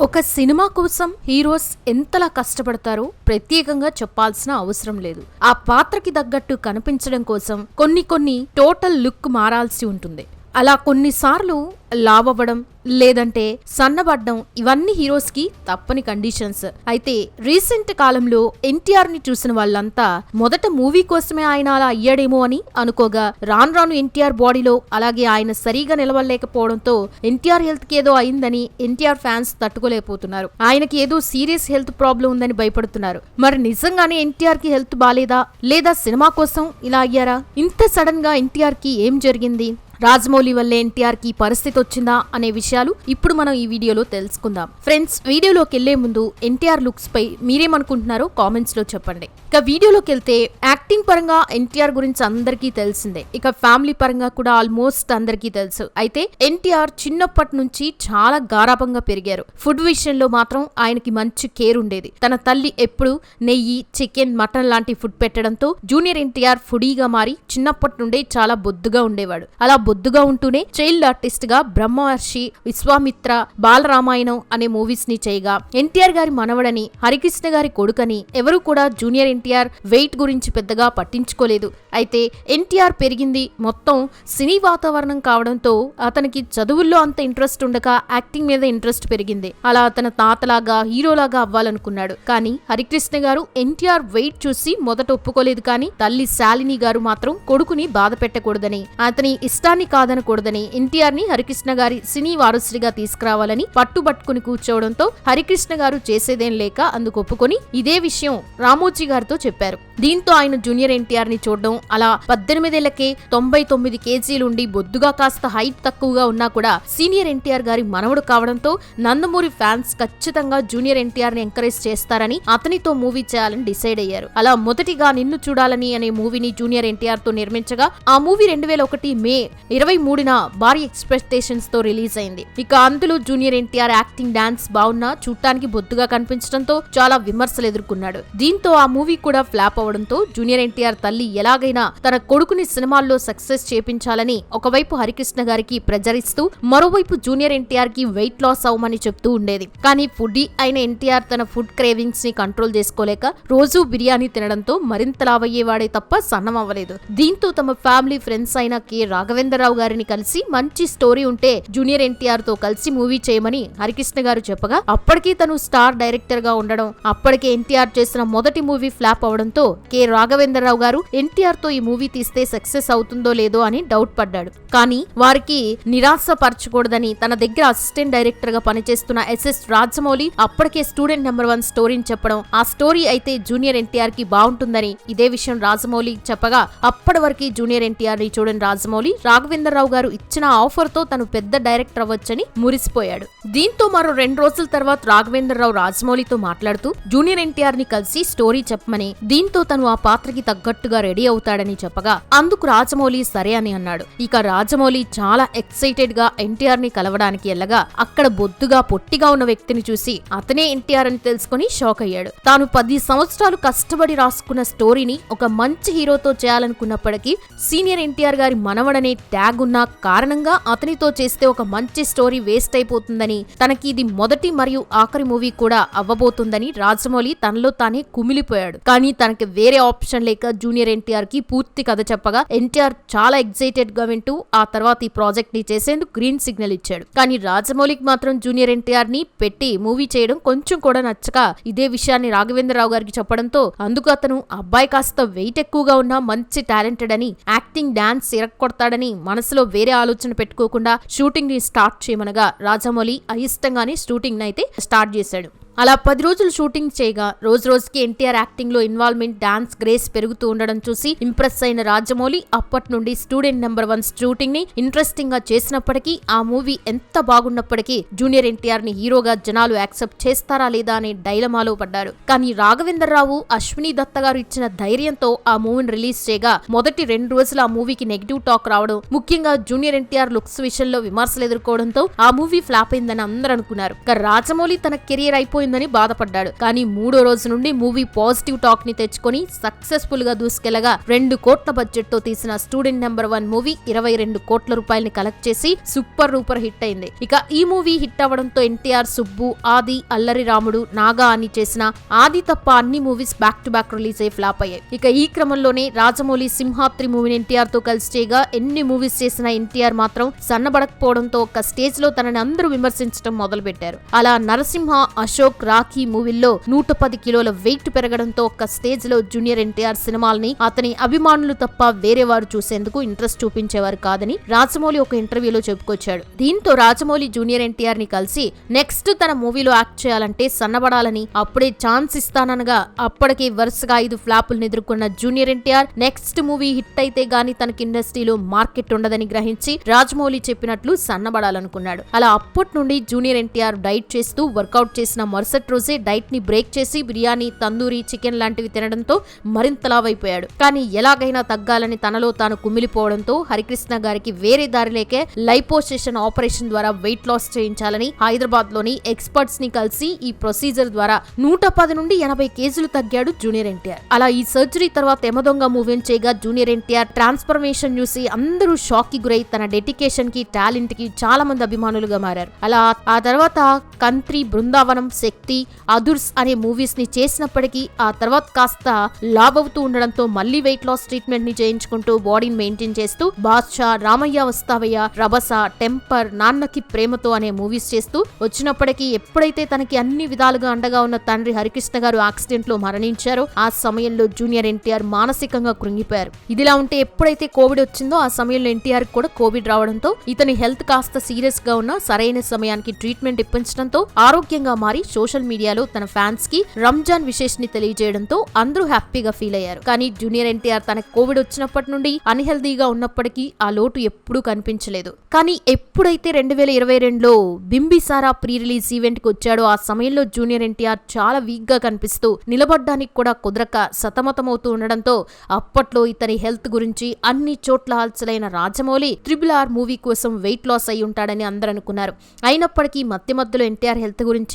ఒక సినిమా కోసం హీరోస్ ఎంతలా కష్టపడతారో ప్రత్యేకంగా చెప్పాల్సిన అవసరం లేదు. ఆ పాత్రకి తగ్గట్టు కనిపించడం కోసం కొన్ని టోటల్ లుక్ మారాల్సి ఉంటుంది. అలా కొన్నిసార్లు లావ్ అవ్వడం లేదంటే సన్నబడ్డం ఇవన్నీ హీరోస్ కి తప్పని కండిషన్స్. అయితే రీసెంట్ కాలంలో ఎన్టీఆర్ ని చూసిన వాళ్ళంతా మొదట మూవీ కోసమే ఆయన అలా అయ్యాడేమో అని అనుకోగా రాను ఎన్టీఆర్ బాడీలో అలాగే ఆయన సరిగా నిలవలేకపోవడంతో ఎన్టీఆర్ హెల్త్ కి ఏదో అయిందని ఎన్టీఆర్ ఫ్యాన్స్ తట్టుకోలేకపోతున్నారు. ఆయనకి ఏదో సీరియస్ హెల్త్ ప్రాబ్లం ఉందని భయపడుతున్నారు. మరి నిజంగానే ఎన్టీఆర్ కి హెల్త్ బాలేదా లేదా సినిమా కోసం ఇలా అయ్యారా? ఇంత సడన్ గా ఎన్టీఆర్ కి ఏం జరిగింది? రాజమౌళి వల్లే ఎన్టీఆర్ కి పరిస్థితి వచ్చిందా అనే విషయాలు ఇప్పుడు మనం ఈ వీడియోలో తెలుసుకుందాం. ఫ్రెండ్స్, వీడియోలోకి వెళ్లే ముందు ఎన్టీఆర్ లుక్స్ పై మీరేమనుకుంటున్నారో కామెంట్స్ లో చెప్పండి. ఇక వీడియోలోకి వెళ్తే యాక్టింగ్ పరంగా ఎన్టీఆర్ గురించి అందరికీ తెలిసిందే. ఇక ఫ్యామిలీ పరంగా కూడా ఆల్మోస్ట్ అందరికీ తెలుసు. అయితే ఎన్టీఆర్ చిన్నప్పటి నుంచి చాలా గారాబంగా పెరిగారు. ఫుడ్ విషయంలో మాత్రం ఆయనకి మంచి కేర్ ఉండేది. తన తల్లి ఎప్పుడు నెయ్యి, చికెన్, మటన్ లాంటి ఫుడ్ పెట్టడంతో జూనియర్ ఎన్టీఆర్ ఫుడీగా మారి చిన్నప్పటి నుండే చాలా బొద్దుగా ఉండేవాడు. అలా బొద్దుగా ఉంటూనే చైల్డ్ ఆర్టిస్ట్ గా బ్రహ్మవర్షి, విశ్వామిత్ర, బాలరామాయణం అనే మూవీస్ ని చేయగా ఎన్టీఆర్ గారి మనవడని, హరికృష్ణ గారి కొడుకని ఎవరు కూడా జూనియర్ ఎన్టీఆర్ వెయిట్ గురించి పెద్దగా పట్టించుకోలేదు. అయితే ఎన్టీఆర్ పెరిగింది మొత్తం సినీ వాతావరణం కావడంతో అతనికి చదువుల్లో అంత ఇంట్రెస్ట్ ఉండక యాక్టింగ్ మీద ఇంట్రెస్ట్ పెరిగింది. అలా తన తాతలాగా హీరోలాగా అవ్వాలనుకున్నాడు. కానీ హరికృష్ణ గారు ఎన్టీఆర్ వెయిట్ చూసి మొదట ఒప్పుకోలేదు. కానీ తల్లి శాలిని గారు మాత్రం కొడుకుని బాధ పెట్టకూడదని, అతని ఇష్టాన్ని కాదనకూడదని ఎన్టీఆర్ ని హరికృష్ణ గారి సినీ వారసుడిగా తీసుకురావాలని పట్టుబట్టుకుని కూర్చోవడంతో హరికృష్ణ గారు చేసేదేం లేక అందుకు ఒప్పుకొని ఇదే విషయం రామోజీ గారితో చెప్పారు. దీంతో ఆయన జూనియర్ ఎన్టీఆర్ ని చూడడం, అలా 18 ఏళ్లకే 99 కేజీలుండి బొద్దుగా కాస్త హైట్ తక్కువగా ఉన్నా కూడా సీనియర్ ఎన్టీఆర్ గారి మనవడు కావడంతో నందమూరి ఫ్యాన్స్ ఖచ్చితంగా జూనియర్ ఎన్టీఆర్ ని ఎంకరేజ్ చేస్తారని అతనితో మూవీ చేయాలని డిసైడ్ అయ్యారు. అలా మొదటిగా నిన్ను చూడాలని అనే మూవీని జూనియర్ ఎన్టీఆర్ తో నిర్మించగా ఆ మూవీ 2001 మే 23న భారీ ఎక్స్పెక్టేషన్స్ తో రిలీజ్ అయింది. ఇక అందులో జూనియర్ ఎన్టీఆర్ యాక్టింగ్, డాన్స్ బాగున్నా చూడటానికి బొద్దుగా కనిపించడంతో చాలా విమర్శలు ఎదుర్కొన్నాడు. దీంతో ఆ మూవీ కూడా ఫ్లాప్ అవడంతో జూనియర్ ఎన్టీఆర్ తల్లి ఎలాగైనా తన కొడుకుని సినిమాల్లో సక్సెస్ చేపించాలని ఒకవైపు హరికృష్ణ గారికి ప్రెజర్ ఇస్తూ మరోవైపు జూనియర్ ఎన్టీఆర్ కి వెయిట్ లాస్ అవ్వమని చెప్తూ ఉండేది. కానీ ఫుడీ అయిన ఎన్టీఆర్ తన ఫుడ్ క్రేవింగ్స్ ని కంట్రోల్ చేసుకోలేక రోజు బిర్యానీ తినడంతో మరింత లావయ్యేవాడే తప్ప సన్నం అవ్వలేదు. దీంతో తమ ఫ్యామిలీ ఫ్రెండ్స్ అయిన కె రాఘవేంద్రరావు గారిని కలిసి మంచి స్టోరీ ఉంటే జూనియర్ ఎన్టీఆర్ తో కలిసి మూవీ చేయమని హరికృష్ణ గారు చెప్పగా అప్పటికీ తను స్టార్ డైరెక్టర్ గా ఉండడం, అప్పటికే ఎన్టీఆర్ చేసిన మొదటి మూవీ ఫ్లాప్ అవడంతో కె రాఘవేంద్రరావు గారు ఎన్టీఆర్ తో ఈ మూవీ తీస్తే సక్సెస్ అవుతుందో లేదో అని డౌట్ పడ్డాడు. కానీ వారికి నిరాశపరచకూడదని తన దగ్గర అసిస్టెంట్ డైరెక్టర్ గా పనిచేస్తున్న ఎస్ఎస్ రాజమౌళి అప్పటికే స్టూడెంట్ నెంబర్ 1 స్టోరీని చెప్పడం, ఆ స్టోరీ అయితే జూనియర్ ఎన్టీఆర్ కి బాగుంటుందని ఇదే విషయం రాజమౌళి చెప్పగా అప్పటి వరకు జూనియర్ ఎన్టీఆర్ ని చూడని రాజమౌళి రాఘవేంద్రరావు గారు ఇచ్చిన ఆఫర్ తో తను పెద్ద డైరెక్టర్ అవ్వచ్చని మురిసిపోయాడు. దీంతో మరో 2 రోజుల తర్వాత రాఘవేంద్రరావు రాజమౌళితో మాట్లాడుతూ జూనియర్ ఎన్టీఆర్ ని కలిసి స్టోరీ చెప్పమని, దీంతో తను ఆ పాత్రకి తగ్గట్టుగా రెడీ అవుతాడని చెప్పగా అందుకు రాజమౌళి సరే అని అన్నాడు. ఇక రాజమౌళి చాలా ఎక్సైటెడ్ గా ఎన్టీఆర్ ని కలవడానికి వెళ్ళగా అక్కడ బొద్దుగా పొట్టిగా ఉన్న వ్యక్తిని చూసి అతనే ఎన్టీఆర్ అని తెలుసుకుని షాక్ అయ్యాడు. తాను 10 సంవత్సరాలు కష్టపడి రాసుకున్న స్టోరీని ఒక మంచి హీరోతో చేయాలనుకున్నప్పటికీ సీనియర్ ఎన్టీఆర్ గారి మనవడనే ట్యాగ్ ఉన్న కారణంగా అతనితో చేస్తే ఒక మంచి స్టోరీ వేస్ట్ అయిపోతుందని, తనకి ఇది మొదటి మరియు ఆఖరి మూవీ కూడా అవ్వబోతుందని రాజమౌళి తనలో తానే కుమిలిపోయాడు. కానీ తనకి వేరే ఆప్షన్ లేక జూనియర్ ఎన్టీఆర్ కి పూర్తి కథ చెప్పగా ఎన్టీఆర్ చాలా ఎక్సైటెడ్ గా వింటూ ఆ తర్వాత ఈ ప్రాజెక్ట్ ని చేసేందుకు గ్రీన్ సిగ్నల్ ఇచ్చాడు. కానీ రాజమౌళికి మాత్రం జూనియర్ ఎన్టీఆర్ ని పెట్టి మూవీ చేయడం కొంచెం కూడా నచ్చక ఇదే విషయాన్ని రాఘవేంద్రరావు గారికి చెప్పడంతో అందుకు అతను అబ్బాయి కాస్త వెయిట్ ఎక్కువగా ఉన్నా మంచి టాలెంటెడ్ అని, యాక్టింగ్, డాన్స్ ఇరక్కొడతాడని మనసులో వేరే ఆలోచన పెట్టుకోకుండా షూటింగ్ ని స్టార్ట్ చేయమనగా రాజమౌళి అయిష్టంగానే షూటింగ్ ని అయితే స్టార్ట్ చేశాడు. అలా 10 రోజులు షూటింగ్ చేయగా రోజుకి ఎన్టీఆర్ యాక్టింగ్ లో ఇన్వాల్వ్మెంట్, డాన్స్, గ్రేస్ పెరుగుతూ ఉండడం చూసి ఇంప్రెస్ అయిన రాజమౌళి అప్పటి నుండి స్టూడెంట్ నెంబర్ 1 షూటింగ్ ని ఇంట్రెస్టింగ్ గా చేసినప్పటికీ ఆ మూవీ ఎంత బాగున్నప్పటికీ జూనియర్ ఎన్టీఆర్ ని హీరోగా జనాలు యాక్సెప్ట్ చేస్తారా లేదా అనే డైలమాలో పడ్డారు. కానీ రాఘవేంద్రరావు, అశ్విని దత్త గారు ఇచ్చిన ధైర్యంతో ఆ మూవీని రిలీజ్ చేయగా మొదటి 2 రోజులు ఆ మూవీకి నెగిటివ్ టాక్ రావడం, ముఖ్యంగా జూనియర్ ఎన్టీఆర్ లుక్స్ విషయంలో విమర్శలు ఎదుర్కోవడంతో ఆ మూవీ ఫ్లాప్ అయిందని అందరూ అనుకున్నారు. రాజమౌళి తన కెరియర్ అయిపోయి అయిపోయిందని బాధపడ్డాడు. కానీ 3వ రోజు నుండి మూవీ పాజిటివ్ టాక్ ని తెచ్చుకొని సక్సెస్ఫుల్ గా దూసుకెళ్లగా 2 కోట్ల బడ్జెట్ తో తీసిన స్టూడెంట్ నెంబర్ 1 మూవీ 22 కోట్ల రూపాయలని కలెక్ట్ చేసి సూపర్ రూపర్ హిట్ అయింది. ఇక ఈ మూవీ హిట్ అవ్వడంతో ఎన్టీఆర్, సుబ్బు, ఆది, అల్లరి రాముడు, నాగా అని చేసిన ఆది తప్ప అన్ని movies back to back release అయ్యి ఫ్లాప్ అయ్యాయి. ఇక ఈ క్రమంలోనే రాజమౌళి సింహాద్రి మూవీని ఎన్టీఆర్ తో కలిసి చేయగా ఎన్ని మూవీస్ చేసిన ఎన్టీఆర్ మాత్రం సన్నబడకపోవడంతో ఒక స్టేజ్ లో తనని అందరూ విమర్శించడం మొదలు పెట్టారు. అలా నరసింహ, అశోక్, రాఖీ మూవీల్లో 110 కిలోల వెయిట్ పెరగడంతో ఒక స్టేజ్ లో జూనియర్ ఎన్టీఆర్ సినిమాల్ని అతని అభిమానులు తప్ప వేరే వారు చూసేందుకు ఇంట్రెస్ట్ చూపించేవారు కాదని రాజమౌళి ఒక ఇంటర్వ్యూలో చెప్పుకొచ్చాడు. దీంతో రాజమౌళి జూనియర్ ఎన్టీఆర్ ని కలిసి నెక్స్ట్ తన మూవీలో యాక్ట్ చేయాలంటే సన్నబడాలని, అప్పుడే ఛాన్స్ ఇస్తాననగా అప్పటికే వరుసగా 5 ఫ్లాపులను ఎదుర్కొన్న junior NTR next movie hit అయితే గానీ తనకి ఇండస్ట్రీలో మార్కెట్ ఉండదని గ్రహించి రాజమౌళి చెప్పినట్లు సన్నబడాలనుకున్నాడు. అలా అప్పటి నుండి జూనియర్ ఎన్టీఆర్ డైట్ చేస్తూ వర్కౌట్ చేసిన మరుసటి రోజే డైట్ ని బ్రేక్ చేసి బిర్యానీ, తందూరి, చికెన్ లాంటివి తినడంతో మరింత లావైపోయాడు. కానీ ఎలాగైనా తగ్గాలని తనలో తాను కుమిలిపోవడంతో హరికృష్ణ గారికి వేరే దారి లేకే లైపోసెషన్ ఆపరేషన్ ద్వారా వెయిట్ లాస్ చేయించాలని హైదరాబాద్ లోని ఎక్స్పర్ట్స్ ని కలిసి ఈ ప్రొసీజర్ ద్వారా 110 నుండి 80 కేజీలు తగ్గాడు జూనియర్ ఎన్టీఆర్. అలా ఈ సర్జరీ తర్వాత యమదొంగ మూవీని చేయగా జూనియర్ ఎన్టీఆర్ ట్రాన్స్ఫర్మేషన్ చూసి అందరూ షాక్ కి గురై తన డెడికేషన్ కి, టాలెంట్ కి చాలా మంది అభిమానులుగా మారారు. అలా ఆ తర్వాత కంత్రి, బృందావనం, శక్తి, అదుర్స్ అనే మూవీస్ ని చేసినప్పటికీ ఆ తర్వాత కాస్త లావ్ అవుతూ ఉండడంతో మళ్లీ వెయిట్ లాస్ ట్రీట్మెంట్ ని చేయించుకుంటూ బాడీని మెయింటైన్ చేస్తూ బాద్షా, రామయ్య వస్తావయ్య, రభస, టెంపర్, నాన్నకి ప్రేమతో అనే మూవీస్ చేస్తూ వచ్చినప్పటికీ ఎప్పుడైతే తనకి అన్ని విధాలుగా అండగా ఉన్న తండ్రి హరికృష్ణ గారు యాక్సిడెంట్ లో మరణించారో ఆ సమయంలో జూనియర్ ఎన్టీఆర్ మానసికంగా కృంగిపోయారు. ఇదిలా ఉంటే ఎప్పుడైతే కోవిడ్ వచ్చిందో ఆ సమయంలో ఎన్టీఆర్ కూడా కోవిడ్ రావడంతో ఇతని హెల్త్ కాస్త సీరియస్ గా ఉన్న సరైన సమయానికి ట్రీట్మెంట్ ఇప్పించడంతో ఆరోగ్యంగా మారి సోషల్ మీడియాలో తన ఫ్యాన్స్ కి రంజాన్ విషెస్ ని తెలియజేయడంతో అందరూ హ్యాపీగా ఫీల్ అయ్యారు. కానీ జూనియర్ ఎన్టీఆర్ తనకు కోవిడ్ వచ్చినప్పటి నుండి అన్హెల్దీగా ఉన్నప్పటికీ ఆ లోటు ఎప్పుడూ కనిపించలేదు. కానీ ఎప్పుడైతే 2022లో బింబిసారా ప్రీ రిలీజ్ ఈవెంట్ కి వచ్చాడో ఆ సమయంలో జూనియర్ ఎన్టీఆర్ చాలా వీక్ గా కనిపిస్తూ నిలబడ్డానికి కూడా కుదరక సతమతమవుతూ ఉండడంతో అప్పట్లో ఇతని హెల్త్ గురించి అన్ని చోట్ల హల్చలైన రాజమౌళి RRR మూవీ కోసం వెయిట్ లాస్ అయి ఉంటాడని అందరూ అనుకున్నారు. అయినప్పటికీ మధ్యలో ఎన్టీఆర్ హెల్త్ గురించి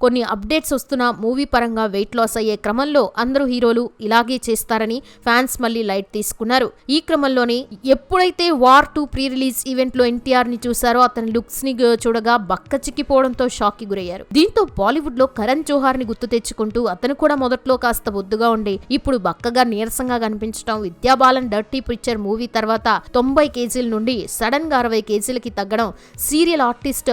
కొన్ని అప్డేట్స్ వస్తున్నా మూవీ పరంగా వెయిట్ లాస్ అయ్యే క్రమంలో అందరూ హీరోలు ఇలాగే చేస్తారని ఫ్యాన్స్ మళ్ళీ లైట్ తీసుకున్నారు. ఈ క్రమంలోనే ఎప్పుడైతే వార్ 2 ప్రీ రిలీజ్ ఈవెంట్ లో ఎన్టీఆర్ ని చూసారో అతని లుక్స్ ని చూడగా బక్క చిక్కిపోవడంతో షాక్ కి గురయ్యారు. దీంతో బాలీవుడ్ లో కరణ్ జోహార్ ని గుర్తు తెచ్చుకుంటూ అతను కూడా మొదట్లో కాస్త బొద్దుగా ఉండి ఇప్పుడు బక్కగా నీరసంగా కనిపించడం, విద్యాబాలన్ డర్టీ పిక్చర్ మూవీ తర్వాత 90 కేజీల నుండి సడన్ గా 60 కేజీలకి తగ్గడం, సీరియల్ ఆర్టిస్ట్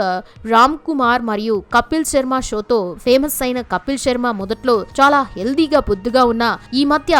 రామ్ కుమార్ మరియు కపిల్ శర్మ షోతో ఫేమస్ అయిన కపిల్ శర్మ మొదట్లో చాలా హెల్దీగా బొద్దుగా ఉన్న ఈ మధ్య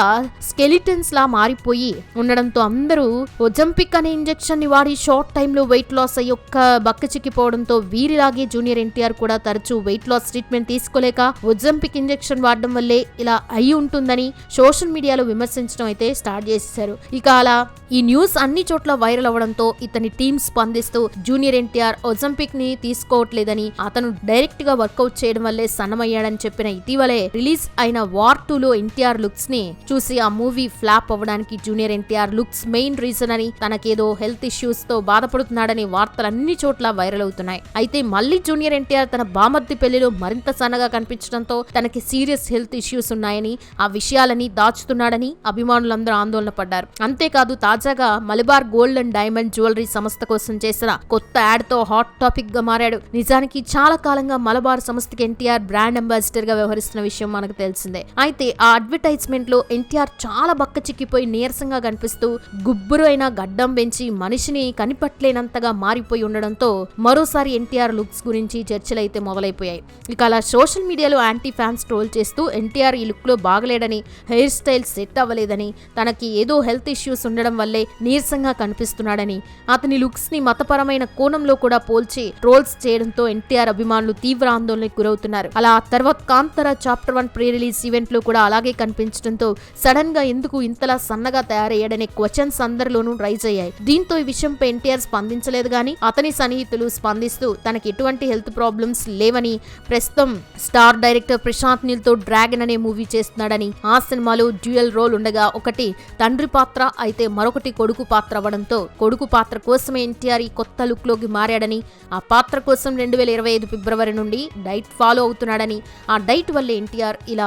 స్కెలిటన్స్ లా మారిపోయి ఉండడంతో అందరూ ఒజంపిక్ అనే ఇంజెక్షన్ ని వాడి షార్ట్ టైమ్ లో వెయిట్ లాస్ అయ్యి ఒక్క బక్క చిక్కిపోవడంతో వీరిలాగే జూనియర్ ఎన్టీఆర్ కూడా తరచూ వెయిట్ లాస్ ట్రీట్మెంట్ తీసుకోలేక ఒజంపిక్ ఇంజెక్షన్ వాడడం వల్లే ఇలా అయి ఉంటుందని సోషల్ మీడియాలో విమర్శించడం అయితే స్టార్ట్ చేశారు. ఇక అలా ఈ న్యూస్ అన్ని చోట్ల వైరల్ అవ్వడంతో ఇతని టీం స్పందిస్తూ జూనియర్ ఎన్టీఆర్ ఒజంపిక్ ని తీసుకోవట్లేదని, అతను డైరెక్ట్ గా వర్కౌట్ చేయడం వల్లే సన్నమయ్యాడని చెప్పిన ఇటీవలే రిలీజ్ అయిన వార్ 2లో ఎన్టీఆర్ లుక్స్ ని చూసి ఆ మూవీ ఫ్లాప్ అవ్వడానికి junior NTR looks main reason అని, తనకేదో హెల్త్ ఇష్యూస్ తో బాధపడుతున్నాడని వార్తలు అన్ని చోట్ల వైరల్ అవుతున్నాయి. అయితే మళ్ళీ జూనియర్ ఎన్టీఆర్ తన బామర్ది పెళ్లిలో మరింత సన్నగా కనిపించడంతో తనకి సీరియస్ హెల్త్ ఇష్యూస్ ఉన్నాయని, ఆ విషయాలని దాచుతున్నాడని అభిమానులందరూ ఆందోళన పడ్డారు. అంతేకాదు తాజాగా Malabar gold and diamond jewellery సంస్థ కోసం చేసిన కొత్త యాడ్ తో హాట్ టాపిక్ గా మారాడు. నిజానికి చాలా కాలంగా మలబార్ సంస్థకి ఎన్టీఆర్ బ్రాండ్ అంబాసిడర్ గా వ్యవహరిస్తున్న విషయం మనకు తెలిసిందే. అయితే ఆ అడ్వర్టైజ్మెంట్ లో ఎన్టీఆర్ చాలా బక్క చిక్కిపోయి నీరసంగా కనిపిస్తూ గుబ్బురు అయిన గడ్డం పెంచి మనిషిని కనిపట్లేనంతగా మారిపోయి ఉండడంతో మరోసారి ఎన్టీఆర్ లుక్స్ గురించి చర్చలైతే మొదలైపోయాయి. ఇక అలా సోషల్ మీడియాలో యాంటీ ఫ్యాన్స్ ట్రోల్ చేస్తూ ఎన్టీఆర్ ఈ లుక్ లో బాగలేడని, హెయిర్ స్టైల్ సెట్ అవ్వలేదని, తనకి ఏదో హెల్త్ ఇష్యూస్ ఉండడం వల్లే నీరసంగా కనిపిస్తున్నాడని, అతని లుక్స్ ని మతపరమైన కోణంలో కూడా పోల్చి ట్రోల్స్ చేయడంతో ఎన్టీఆర్ అభిమానులు తీవ్ర ఆందోళనకు గురవుతున్నారు. అలా తర్వాత Kantara chapter 1 pre release event లో కూడా అలాగే కనిపించడంతో సడన్ గా ఎందుకు ఇంతలా సన్నగా తయారయ్యాడనే క్వశ్చన్స్ అందరిలోనూ రైజ్ అయ్యాయి. దీంతో ఈ విషయంపై ఎన్టీఆర్ స్పందించలేదు గానీ అతని సన్నిహితులు స్పందిస్తూ తనకి ఎటువంటి హెల్త్ ప్రాబ్లమ్స్ లేవని, ప్రస్తుతం స్టార్ డైరెక్టర్ ప్రశాంత్ నీల్ తో డ్రాగన్ అనే మూవీ చేస్తున్నాడని, ఆ సినిమాలో డ్యూయల్ రోల్ ఉండగా ఒకటి తండ్రి పాత్ర అయితే మరొకటి కొడుకు పాత్ర అవ్వడంతో కొడుకు పాత్ర కోసమే ఎన్టీఆర్ ఈ కొత్త లుక్ లోకి మారాడని, ఆ పాత్ర కోసం 2025 ఫిబ్రవరి నుండి డైట్ ఫాలో ఫాలో అవుతున్నాడని, ఆ డైట్ వల్ల ఎన్టీఆర్ ఇలా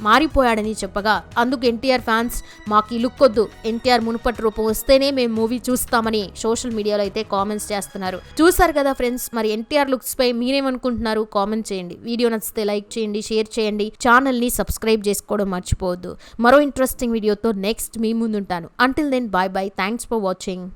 మారిపోయాడని చెప్పగా, అందుకు ఎన్టీఆర్ ఫ్యాన్స్ మాకు ఈ లుక్ వద్దు, ఎన్టీఆర్ మునుపటి రూపం వస్తేనే మేము మూవీ చూస్తామని సోషల్ మీడియాలో అయితే కామెంట్స్ చేస్తున్నారు. చూసారు కదా ఫ్రెండ్స్, మరి ఎన్టీఆర్ లుక్స్ పై మీరేమనుకుంటున్నారు కామెంట్ చేయండి. వీడియో నచ్చితే లైక్ చేయండి, షేర్ చేయండి, ఛానల్ ని సబ్స్క్రైబ్ చేసుకోవడం మర్చిపోవద్దు. మరో ఇంట్రెస్టింగ్ వీడియోతో నెక్స్ట్ మీ ముందుంటాను. Until then bye bye, thanks for watching.